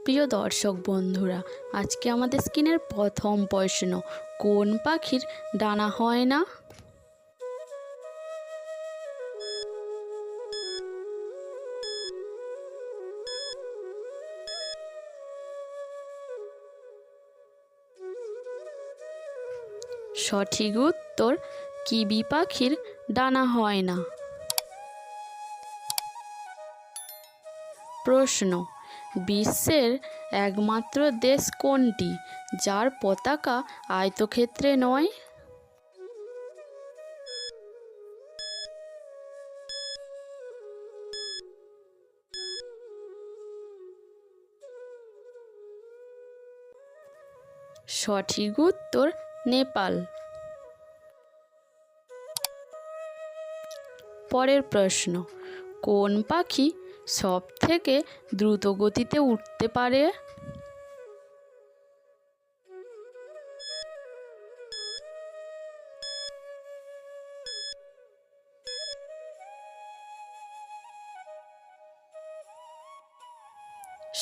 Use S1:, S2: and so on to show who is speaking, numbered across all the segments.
S1: প্রিয় দর্শক বন্ধুরা, আজকে আমাদের স্ক্রিনের প্রথম প্রশ্ন, কোন পাখির ডানা হয় না? সঠিক উত্তর, কিবি পাখির ডানা হয় না। প্রশ্ন, বিশ্বের একমাত্র দেশ কোনটি যার পতাকা আয়তক্ষেত্রে নয়? সঠিক উত্তর, নেপাল। পরের প্রশ্ন, কোন পাখি সব থেকে দ্রুত গতিতে উড়তে পারে?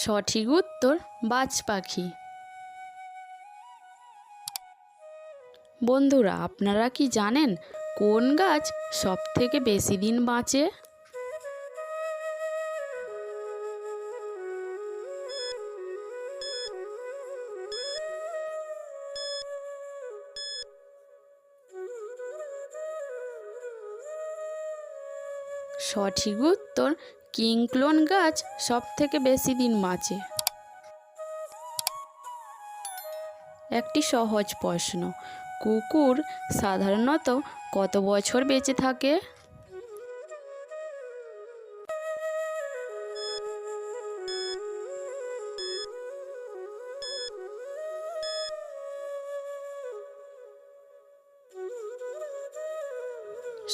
S1: সঠিক উত্তর, বাজ পাখি। বন্ধুরা, আপনারা কি জানেন কোন গাছ সব থেকে বেশি দিন বাঁচে? সঠিক উত্তর, কিংক্লোন গাছ সব থেকে বেশি দিন বাঁচে। একটি সহজ প্রশ্ন, কুকুর সাধারণত কত বছর বেঁচে থাকে?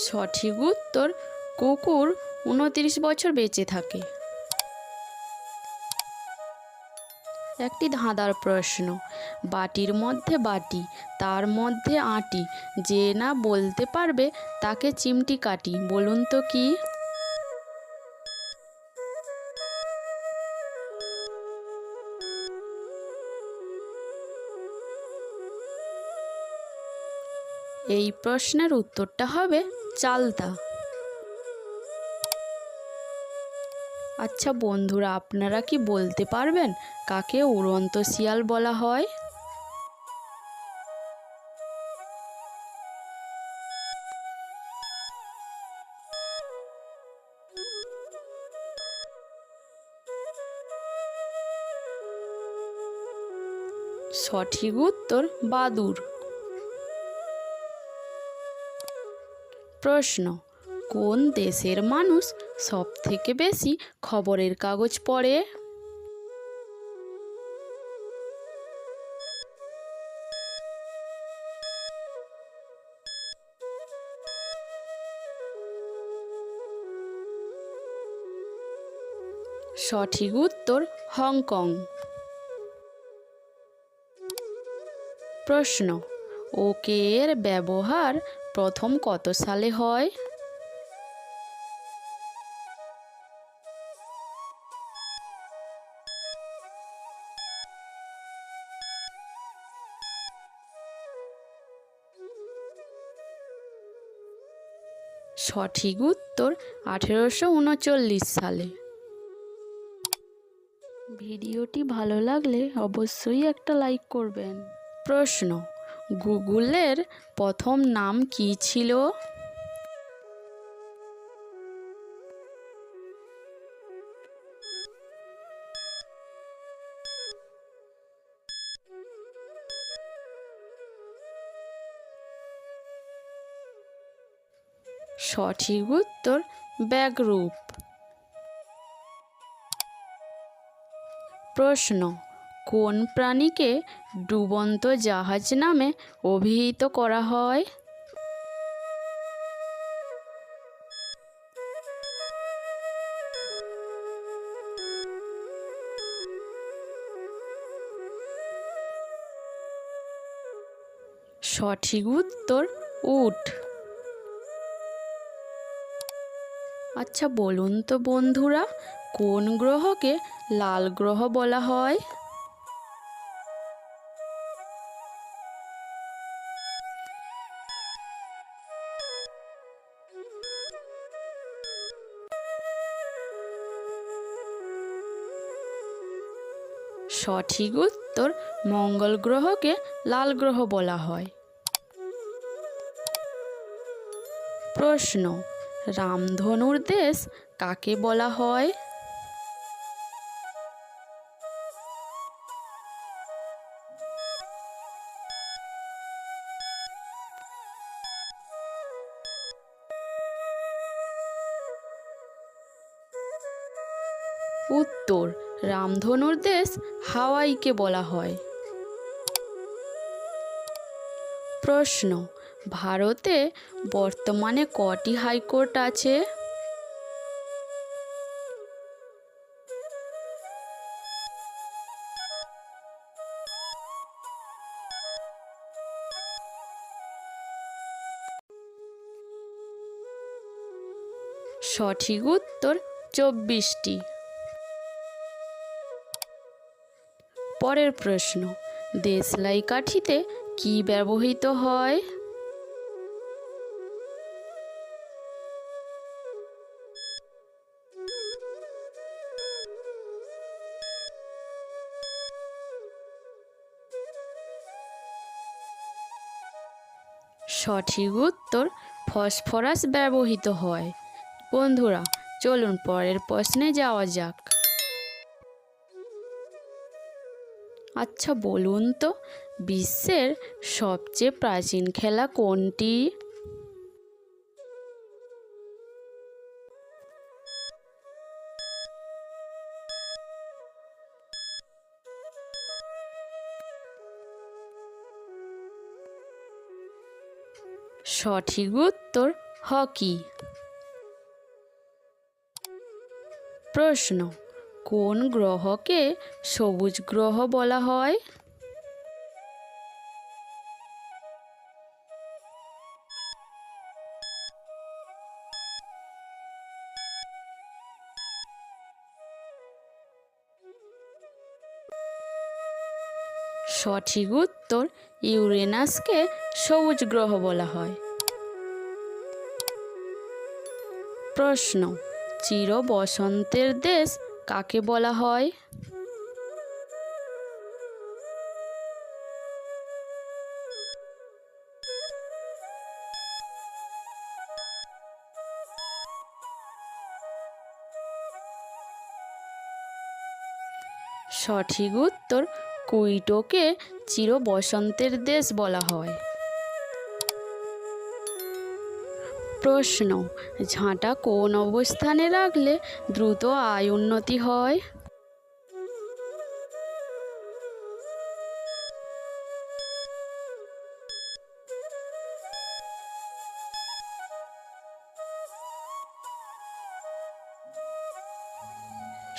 S1: সঠিক উত্তর, কুকুর 29 বছর বেঁচে থাকে। একটি ধাঁধার প্রশ্ন, বাটির মধ্যে বাটি, তার মধ্যে আটি, যে না বলতে পারবে তাকে চিমটি কাটি, বলুন তো কি? এই প্রশ্নের উত্তরটা হবে চালতা। আচ্ছা বন্ধুরা, আপনারা কি বলতে পারবেন কাকে উড়ন্ত শিয়াল বলা হয়? সঠিক উত্তর, বাদুড়। প্রশ্ন, কোন দেশের মানুষ সব থেকে বেশি খবরের কাগজ পড়ে? সঠিক উত্তর, হংকং। প্রশ্ন, ওকে এর ব্যবহার প্রথম কত সালে হয়? সঠিক উত্তর, 1839 সালে। ভিডিওটি ভালো লাগলে অবশ্যই একটা লাইক করবেন। প্রশ্ন, গুগলের প্রথম নাম কি ছিল? সঠিক উত্তর, ব্যাগরূপ। প্রশ্ন, কোন প্রাণীকে ডুবন্ত জাহাজ নামে অভিহিত করা হয়? সঠিক উত্তর, উট। আচ্ছা বলুন তো বন্ধুরা, কোন গ্রহকে লাল গ্রহ বলা হয়? সঠিক উত্তর, মঙ্গল গ্রহকে লাল গ্রহ বলা হয়। প্রশ্ন, রামধনুর দেশ কাকে বলা হয়? উত্তর, রামধনুর দেশ হাওয়াইকে বলা হয়। প্রশ্ন, ভারতে বর্তমানে কটি হাইকোর্ট আছে? সঠিক উত্তর 24টি। পরের প্রশ্ন, দেশলাই কাঠিতে কি ব্যবহৃত হয়? সঠিক উত্তর, ফসফরাস ব্যবহৃত হয়। বন্ধুরা, চলুন পরের প্রশ্নে যাওয়া যাক। আচ্ছা বলুন তো, বিশ্বের সবচেয়ে প্রাচীন খেলা কোনটি? সঠিক উত্তর, হকি। প্রশ্ন, কোন গ্রহকে সবুজ গ্রহ বলা হয়? সঠিক উত্তর, ইউরেনাসকে সবুজ গ্রহ বলা হয়। প্রশ্ন, চির বসন্তের দেশ কাকে বলা হয়? সঠিক উত্তর, কুইটোকে চির বসন্তের দেশ বলা হয়। প্রশ্ন, ঝাঁটা কোন অবস্থানে রাখলে দ্রুত আয় উন্নতি হয়?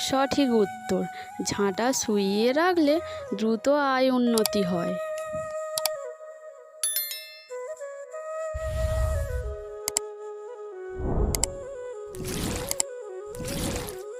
S1: সঠিক উত্তর, ঝাঁটা শুইয়ে রাখলে দ্রুত আয় উন্নতি হয়।